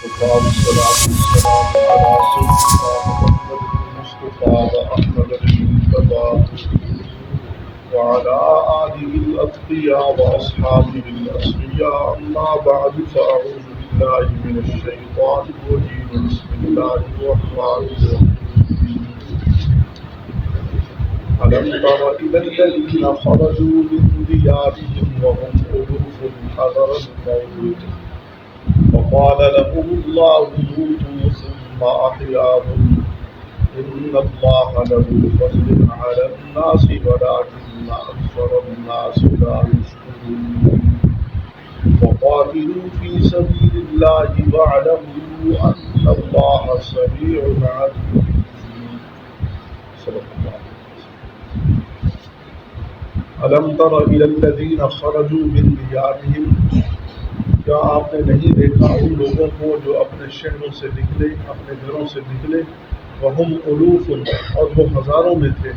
وقال الصلاة والسلام على سيدنا محمد المصطفى وأحمد المجتبى وعلى آله الأتقياء وأصحابه الأصفياء أما بعد فأعوذ بالله من الشيطان الرجيم بسم الله الرحمن الرحيم ألم تر إلى الذين خرجوا من ديارهم وهم ألوف حذر الموت فقال لهم الله موتوا ثم أحياهم إن الله له فضل على الناس ولكن أكثر الناس لا يشكرون وقاتلوا في سبيل الله واعلموا أن الله سميع عليم صدق الله. ألم تر إلى الذين خرجوا من ديارهم کیا آپ نے نہیں دیکھا ان لوگوں کو جو اپنے شہروں سے نکلے اپنے گھروں سے نکلے وہم الوف اور وہ ہزاروں میں تھے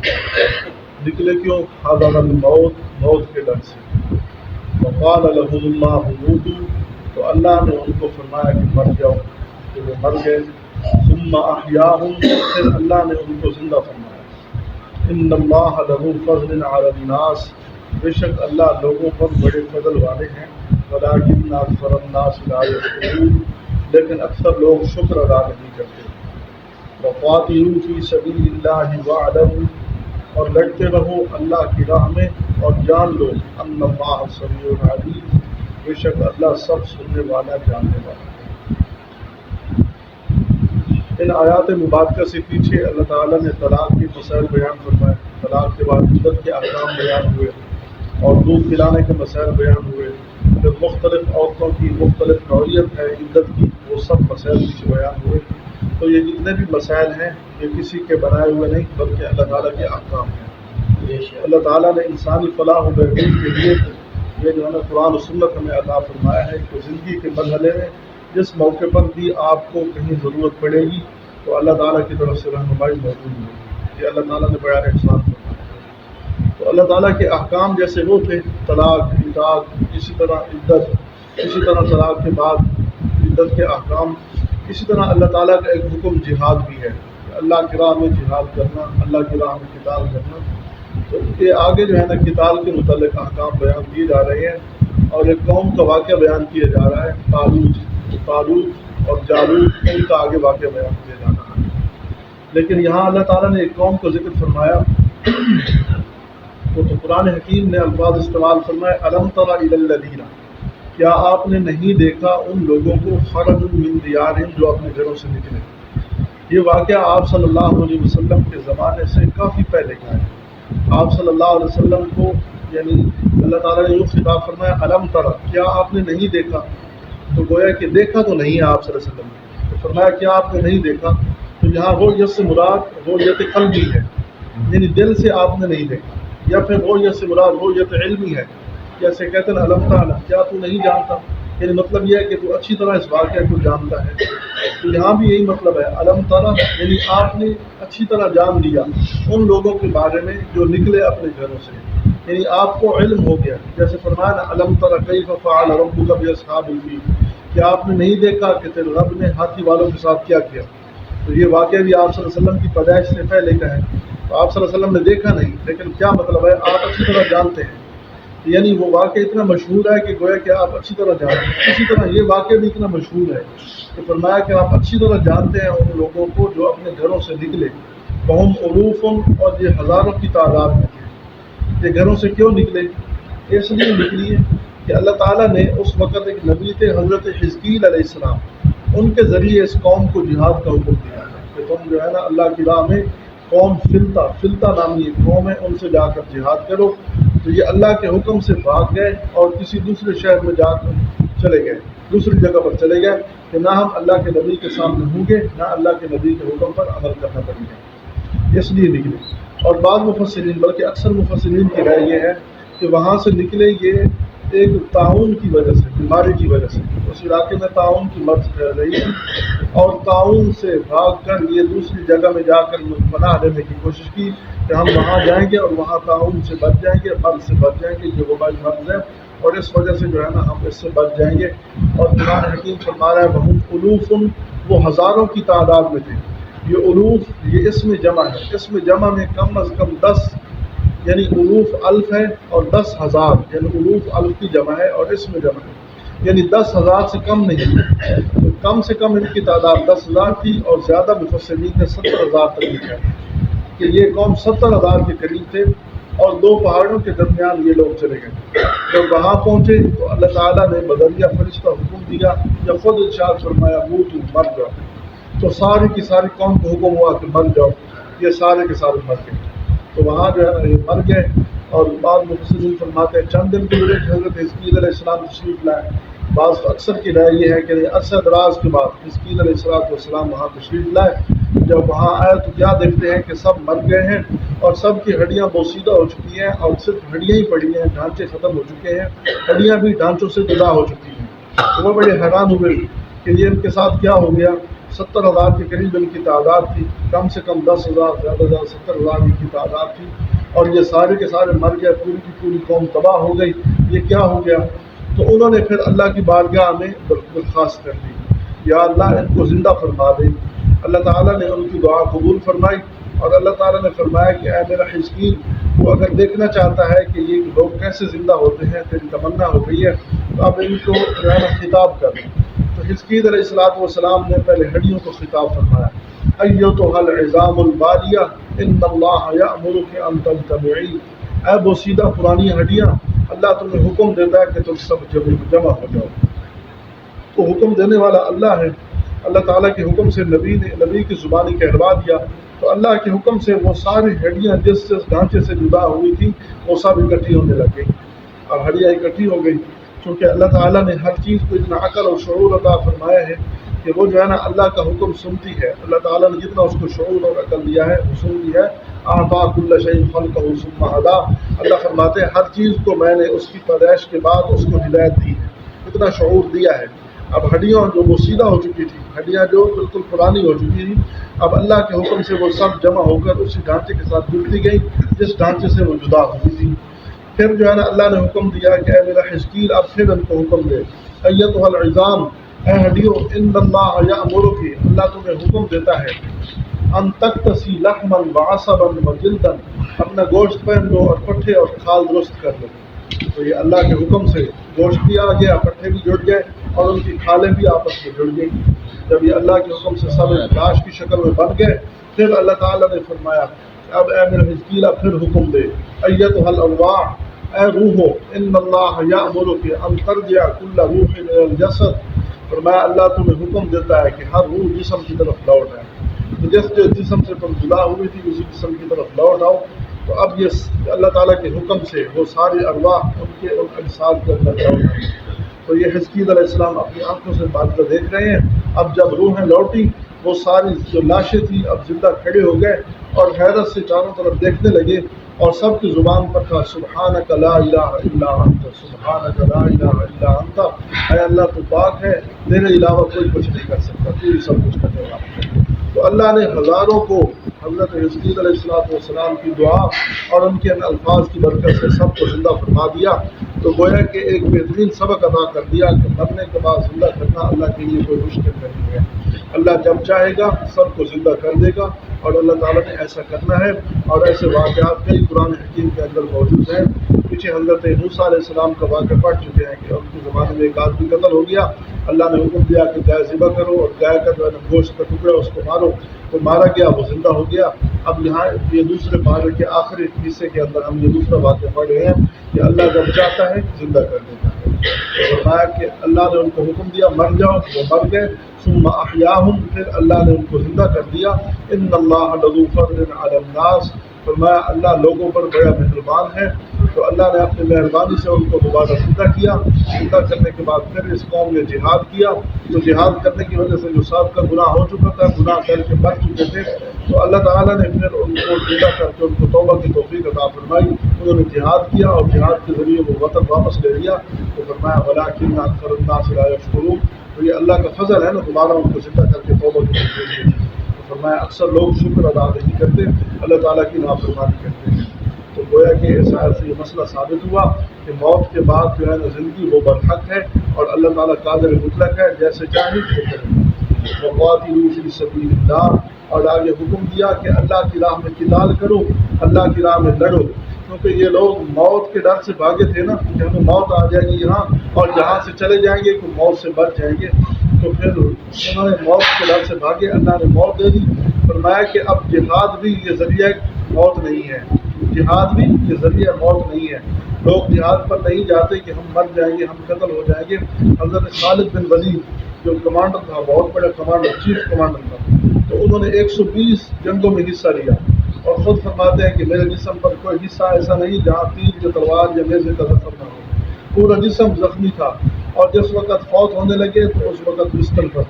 نکلے کیوں حذر الموت موت کے ڈر سے وقال لهم الله موتوا تو اللہ نے ان کو فرمایا کہ مر جاؤ تو وہ مر گئے ثم احیاهم پھر اللہ نے ان کو زندہ فرمایا ان اللہ له فضل علی الناس بے شک اللہ لوگوں پر بڑے فضل والے ہیں ولكن اکثر الناس لا يشكرون لیکن اکثر لوگ شکر ادا نہیں کرتے وقاتلوا فی سبیل اللہ واعلموا اور لڑتے رہو اللہ کی راہ میں اور جان لو ان اللہ سمیع علیم بے شک اللہ سب سننے والا جاننے والا ان آیات مبارکہ سے پیچھے اللہ تعالیٰ نے طلاق کے مسائل بیان فرمائے طلاق کے بعد عدت کے احکام بیان ہوئے اور دودھ پلانے کے مسائل بیان ہوئے جو مختلف عورتوں کی مختلف نوعیت ہے عدت کی وہ سب مسائل پیچھے بیان ہوئے تو یہ جتنے بھی مسائل ہیں یہ کسی کے بنائے ہوئے نہیں بلکہ اللہ تعالیٰ کے احکام ہیں اللہ تعالیٰ نے انسانی فلاح و بہبود کے لیے یہ جو ہے نا قرآن و سنت ہمیں عطا فرمایا ہے کہ زندگی کے مرحلے میں جس موقع پر بھی آپ کو کہیں ضرورت پڑے گی تو اللہ تعالیٰ کی طرف سے رہنمائی موجود ہوگی یہ اللہ تعالیٰ نے بڑا احسان فرمایا تو اللہ تعالیٰ کے احکام جیسے وہ تھے طلاق اطاعت اسی طرح عدت اسی طرح طلاق کے بعد عدت کے احکام اسی طرح اللہ تعالیٰ کا ایک حکم جہاد بھی ہے اللہ کی راہ میں جہاد کرنا اللہ کی راہ میں قتال کرنا تو یہ آگے جو ہے نا قتال کے متعلق احکام بیان کیے جا رہے ہیں اور ایک قوم کا واقعہ بیان کیا جا رہا ہے طالوت اور جالوت ان کا آگے واقعہ بیان کیا جا رہا ہے لیکن یہاں اللہ تعالیٰ نے ایک قوم کو ذکر فرمایا تو قرآن حکیم نے الفاظ استعمال فرمائے الم تر الی الذین کیا آپ نے نہیں دیکھا ان لوگوں کو خرجوا من دیارہم جو اپنے گھروں سے نکلے یہ واقعہ آپ صلی اللہ علیہ وسلم کے زمانے سے کافی پہلے کا ہے آپ صلی اللہ علیہ وسلم کو یعنی اللہ تعالیٰ نے یہ خطاب فرمایا الم تر کیا آپ نے نہیں دیکھا تو گویا کہ دیکھا تو نہیں ہے آپ صلی اللہ علیہ وسلم نے تو فرمایا کیا آپ نے نہیں دیکھا تو یہاں رؤیت سے مراد رؤیت قلبی ہے یعنی دل سے آپ نے نہیں دیکھا یا پھر رؤیت سے مراد رؤیت علمی ہے جیسے کہتے ہیں علم تعالی کیا تو نہیں جانتا یعنی مطلب یہ ہے کہ تو اچھی طرح اس واقعہ کو جانتا ہے تو یہاں بھی یہی مطلب ہے علم تعالی یعنی آپ نے اچھی طرح جان لیا ان لوگوں کے بارے میں جو نکلے اپنے گھروں سے یعنی آپ کو علم ہو گیا جیسے فرمایا نا علم تری کیف فعل ربک باصحاب الفیل کیا آپ نے نہیں دیکھا کہ تیرے رب نے ہاتھی والوں کے ساتھ کیا کیا تو یہ واقعہ بھی آپ صلی اللہ علیہ وسلم کی پیدائش سے پہلے کا ہے تو آپ صلی اللہ علیہ وسلم نے دیکھا نہیں لیکن کیا مطلب ہے آپ اچھی طرح جانتے ہیں یعنی وہ واقعہ اتنا مشہور ہے کہ گویا کہ آپ اچھی طرح جانتے ہیں اسی طرح یہ واقعہ بھی اتنا مشہور ہے کہ فرمایا کہ آپ اچھی طرح جانتے ہیں ان لوگوں کو جو اپنے گھروں سے نکلے وہم الوف اور یہ ہزاروں کی تعداد میں تھے یہ گھروں سے کیوں نکلے اس لیے نکلی کہ اللہ تعالیٰ نے اس وقت ایک نبی تھے حضرت حزقیل علیہ السلام ان کے ذریعے اس قوم کو جہاد کا حکم دیا ہے کہ تم جو ہے نا اللہ کی راہ میں قوم فلتا نامی ایک قوم ہے ان سے جا کر جہاد کرو تو یہ اللہ کے حکم سے بھاگ گئے اور کسی دوسرے شہر میں جا کر چلے گئے دوسری جگہ پر چلے گئے کہ نہ ہم اللہ کے نبی کے سامنے ہوں گے نہ اللہ کے نبی کے حکم پر عمل کرنا پڑے گا اس لیے نکلے اور بعض مفسرین بلکہ اکثر مفسرین کی رائے یہ ہے کہ وہاں سے نکلے یہ ایک تعاون کی وجہ سے بیماری کی وجہ سے اس علاقے میں تعاون کی مرض پھیل رہی تھی اور تعاون سے بھاگ کر یہ دوسری جگہ میں جا کر پناہ لینے کی کوشش کی کہ ہم وہاں جائیں گے اور وہاں تعاون سے بچ جائیں گے مرض سے بچ جائیں گے جو وبائی مرض ہے اور اس وجہ سے جو ہے نا ہم اس سے بچ جائیں گے. اور قرآن حکیم فرما رہا ہے وہم الوف، وہ ہزاروں کی تعداد میں تھے. یہ الوف یہ اسم جمع ہے، اسم جمع میں کم از کم 10 یعنی الوف الف ہے اور 10,000 یعنی الوف الف کی جمع ہے اور اسم جمع ہے، یعنی 10,000 سے کم نہیں ہے. تو کم سے کم ان کی تعداد 10,000 تھی اور زیادہ مفسرین نے 70,000 تک لکھا ہے کہ یہ قوم 70,000 کے قریب تھے. اور 2 پہاڑوں کے درمیان یہ لوگ چلے گئے. جب وہاں پہنچے تو اللہ تعالیٰ نے بدریہ فرشتہ حکم دیا یا خود ارشاد فرمایا موتو، مر جاؤ. تو ساری کی ساری قوم کو حکم ہوا کہ مر جاؤ. یہ سارے کے سارے مر گئے. تو وہاں جو ہے یہ مر گئے. اور بعض مفسرین فرماتے ہیں چند دن کے لیے حضرت حزقیل علیہ السلام تشریف لائے. بعض اکثر کی رائے یہ ہے کہ عرصہ دراز کے بعد حزقیل علیہ السلام وہاں تشریف لائے. جب وہاں آئے تو کیا دیکھتے ہیں کہ سب مر گئے ہیں اور سب کی ہڈیاں بوسیدہ ہو چکی ہیں اور صرف ہڈیاں ہی پڑی ہیں، ڈھانچے ختم ہو چکے ہیں، ہڈیاں بھی ڈھانچوں سے جدا ہو چکی ہیں. تو وہ بڑے حیران ہوئے کہ یہ ان کے ساتھ کیا ہو گیا. 70,000 کے قریب ان کی تعداد تھی، کم سے کم 10,000 زیادہ 70,000 ان کی تعداد تھی اور یہ سارے کے سارے مر گئے. پوری کی پوری قوم تباہ ہو گئی. یہ کیا ہو گیا؟ تو انہوں نے پھر اللہ کی بارگاہ میں درخواست کر دی یا اللہ ان کو زندہ فرما دے. اللہ تعالیٰ نے ان کی دعا قبول فرمائی اور اللہ تعالیٰ نے فرمایا کہ اے میرا حزقیل، وہ اگر دیکھنا چاہتا ہے کہ یہ لوگ کیسے زندہ ہوتے ہیں، تیری تمنا ہو گئی ہے تو اب ان کو جو ہے نا خطاب کر دیں. تو حزقیل علیہ السلام نے پہلے ہڈیوں کو خطاب فرمایا ایتھا العظام البالیہ ان اللہ یأمرک ان تجتمعی. اے بوسیدہ پرانی ہڈیاں، اللہ تمہیں حکم دیتا ہے کہ تم سب جمع ہو جاؤ. تو حکم دینے والا اللہ ہے. اللہ تعالیٰ کے حکم سے نبی کی زبانی کہلوا دیا تو اللہ کے حکم سے وہ ساری ہڈیاں جس ڈھانچے سے جدا ہوئی تھی وہ سب اکٹھی ہونے لگ گئی. اب ہڈیاں اکٹھی ہو گئی کیونکہ اللہ تعالیٰ نے ہر چیز کو اتنا عقل اور شعور عطا فرمایا ہے کہ وہ جو ہے نا اللہ کا حکم سنتی ہے. اللہ تعالیٰ نے جتنا اس کو شعور اور عقل دیا ہے وہ سنتی ہے. اعطیٰ کل شیء خلقہ ثم ہدیٰ. اللہ فرماتے ہیں ہر چیز کو میں نے اس کی پیدائش کے بعد اس کو ہدایت دی ہے، اتنا شعور دیا ہے. اب ہڈیاں جو بوسیدہ ہو چکی تھی، ہڈیاں جو بالکل پرانی ہو چکی تھی، اب اللہ کے حکم سے وہ سب جمع ہو کر اسی ڈھانچے کے ساتھ جڑتی گئی جس ڈھانچے سے وہ جدا ہوئی تھی. پھر جو ہے نا اللہ نے حکم دیا کہ اے میرا حزقیل اب پھر ان کو حکم دے ایتھا العظام، اے ہڈیوں، ان اللہ یأمرک، اللہ تمہیں حکم دیتا ہے ان تکتسی لحما وعصبا وجلدا، اپنا گوشت پہن لو اور پٹھے اور کھال درست کر لو. تو یہ اللہ کے حکم سے گوشت بھی آ گیا، پٹھے بھی جڑ گئے اور ان کی کھالیں بھی آپس میں جڑ گئی. جب یہ اللہ کے حکم سے سب لاش کی شکل میں بن گئے پھر اللہ تعالیٰ نے فرمایا اب اے میرے حزقیل پھر حکم دے ایتھا الارواح، اے روحو، ان اللہ یأمرک ان ترجع کل روح الی الجسد. فرمایا اللہ تمہیں حکم دیتا ہے کہ ہر روح جسم کی طرف لوٹ آئے. تو جس جسم سے تم جدا ہوئی تھی اسی جسم کی طرف لوٹ آؤ. تو اب یہ اللہ تعالیٰ کے حکم سے وہ سارے ارواح ان کے اجساد کے اندر لوٹ آئے. تو یہ حزقیل علیہ السلام اپنی آنکھوں سے بات کر دیکھ رہے ہیں. اب جب روحیں لوٹی وہ ساری جو لاشیں تھیں اب زندہ کھڑے ہو گئے اور حیرت سے چاروں طرف دیکھنے لگے اور سب کی زبان پر تھا سبحانک لا الہ الا انت، سبحانک لا الہ الا انت، اے اللہ تو پاک ہے، تیرے علاوہ کوئی کچھ نہیں کر سکتا، تو ہی سب کچھ کرنے والا ہے. تو اللہ نے ہزاروں کو حضرت حزقیل علیہ السلام کی دعا اور ان کے الفاظ کی برکت سے سب کو زندہ فرما دیا. تو گویا کہ ایک بہترین سبق ادا کر دیا کہ مرنے کے بعد زندہ کرنا اللہ کے لیے کوئی مشکل نہیں ہے. اللہ جب چاہے گا سب کو زندہ کر دے گا اور اللہ تعالیٰ نے ایسا کرنا ہے. اور ایسے واقعات کئی قرآن حکیم کے اندر موجود ہیں. پیچھے حضرت موسیٰ علیہ السلام کا واقعہ پڑھ چکے ہیں کہ ان کے زمانے میں ایک آدمی قتل ہو گیا. اللہ نے حکم دیا کہ گائے ذبح کرو اور گائے کا جو ہے گوشت کا ٹکڑا اس کو مارو. تو مارا گیا، وہ زندہ ہو گیا. اب یہاں یہ دوسرے پارے کے آخری حصے کے اندر ہم یہ دوسرا واقعہ پڑھ رہے ہیں کہ اللہ جب چاہتا ہے زندہ کر دیتا ہے. تو فرمایا کہ اللہ نے ان کو حکم دیا مر جاؤ، وہ مر گئے. ثم احیاہم، پھر اللہ نے ان کو زندہ کر دیا. ان اللہ لذو فضل علی الناس، فرمایا اللہ لوگوں پر بڑا مہربان ہے. تو اللہ نے اپنی مہربانی سے ان کو دوبارہ زندہ کیا. زندہ کرنے کے بعد پھر اس قوم نے جہاد کیا. تو جہاد کرنے کی وجہ سے جو سابقہ گناہ ہو چکا تھا، گناہ کر کے مر چکے تھے، تو اللہ تعالیٰ نے پھر ان کو زندہ کر کے ان کو توبہ کی توفیق عطا فرمائی. انہوں نے جہاد کیا اور جہاد کے ذریعے وہ وطن واپس لے لیا. تو فرمایا ولکن اکثر الناس لا یشکرون. تو یہ اللہ کا فضل ہے نا، دوبارہ ان کو زندہ کر کے توبہ کی توفیق دی. تو فرمایا اکثر لوگ شکر ادا نہیں کرتے، اللہ تعالیٰ کی نافرمانی کرتے ہیں. تو گویا کہ اس آیت سے یہ مسئلہ ثابت ہوا کہ موت کے بعد جو ہے نا زندگی وہ برحق ہے اور اللہ تعالیٰ قادر مطلق ہے، جیسے چاہے وہ کرے۔ وقاتلوا فی سبیل اللہ، اور آگے حکم دیا کہ اللہ کی راہ میں قتال کرو، اللہ کی راہ میں لڑو، کیونکہ یہ لوگ موت کے ڈر سے بھاگے تھے نا کہ ہمیں موت آ جائے گی یہاں اور جہاں سے چلے جائیں گے تو موت سے بچ جائیں گے، تو پھر انہوں نے موت کے ڈر سے بھاگے، اللہ نے موت دے دی۔ فرمایا کہ اب جہاد بھی یہ ذریعہ موت نہیں ہے، جہاد بھی یہ ذریعہ موت نہیں ہے، لوگ جہاد پر نہیں جاتے کہ ہم مر جائیں گے، ہم قتل ہو جائیں گے۔ حضرت خالد بن ولید جو کمانڈر تھا، بہت بڑا کمانڈر، چیف کمانڈر تھا، تو انہوں نے 120 جنگوں میں حصہ لیا اور خود فرماتے ہیں کہ میرے جسم پر کوئی حصہ ایسا نہیں جہاں تیر یا تلوار یا نیزے کا ظفر نہ ہو، پورا جسم زخمی تھا، اور جس وقت فوت ہونے لگے تو اس وقت بستر پر،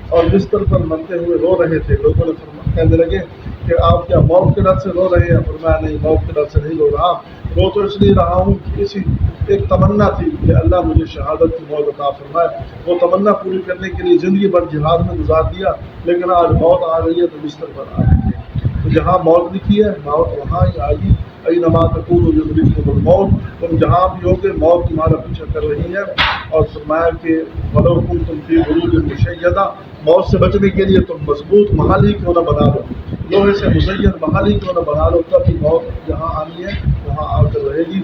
اور بستر پر مرتے ہوئے رو رہے تھے۔ لوگوں نے کہنے لگے کہ آپ کیا موت کے ڈر سے رو رہے ہیں؟ فرمایا نہیں، موت کے ڈر سے نہیں رو رہا، رو تو اس لیے رہا ہوں کہ اسی ایک تمنا تھی کہ اللہ مجھے شہادت کی موت عطا فرمائے، وہ تمنا پوری کرنے کے لیے زندگی بھر جہاد میں گزار دیا، لیکن آج موت آ رہی ہے تو بستر پر آ رہی ہے۔ تو جہاں موت لکھی ہے موت وہاں ہی آئے گی۔ اینما تکونوا یدرککم الموت، تم جہاں بھی ہوگے موت تمہارا پیچھا کر رہی ہے۔ اور فرمایا کہ ولو کنتم فی بروج مشیدہ، موت سے بچنے کے لیے تم مضبوط محل ہی کیوں نہ بنا لو، لوہے سے مزین محل ہی کیوں نہ بنا لو، تب بھی موت جہاں آنی ہے وہاں آ کر رہے گی۔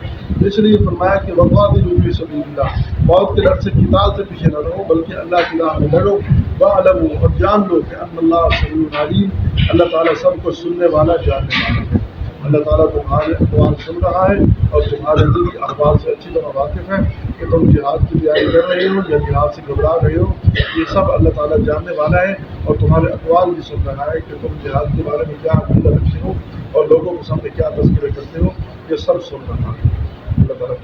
اس لیے فرمایا کہ وقاتلوا فی سبیل اللہ، موت کے ڈر سے قتال سے پیچھے نہ رہو بلکہ اللہ کی راہ میں لڑو۔ واعلموا، اور جان لو کہ ان اللہ سمیع علیم، اللہ تعالیٰ سب کو سننے والا جاننے والا ہے۔ اللہ تعالیٰ تمہارے اقوال سن رہا ہے اور تمہارے دلی احوال سے اچھی طرح واقف ہے کہ تم جہاد کی تیاری کر رہے ہو یا جہاد سے گھبرا رہے ہو، یہ سب اللہ تعالیٰ جاننے والا ہے، اور تمہارے اقوال بھی سن رہا ہے کہ تم جہاد کے بارے میں کیا عقیدہ رکھتے ہو اور لوگوں کے سامنے کیا تذکرے کرتے ہو، یہ سب سن رہا ہے۔ اللہ تعالیٰ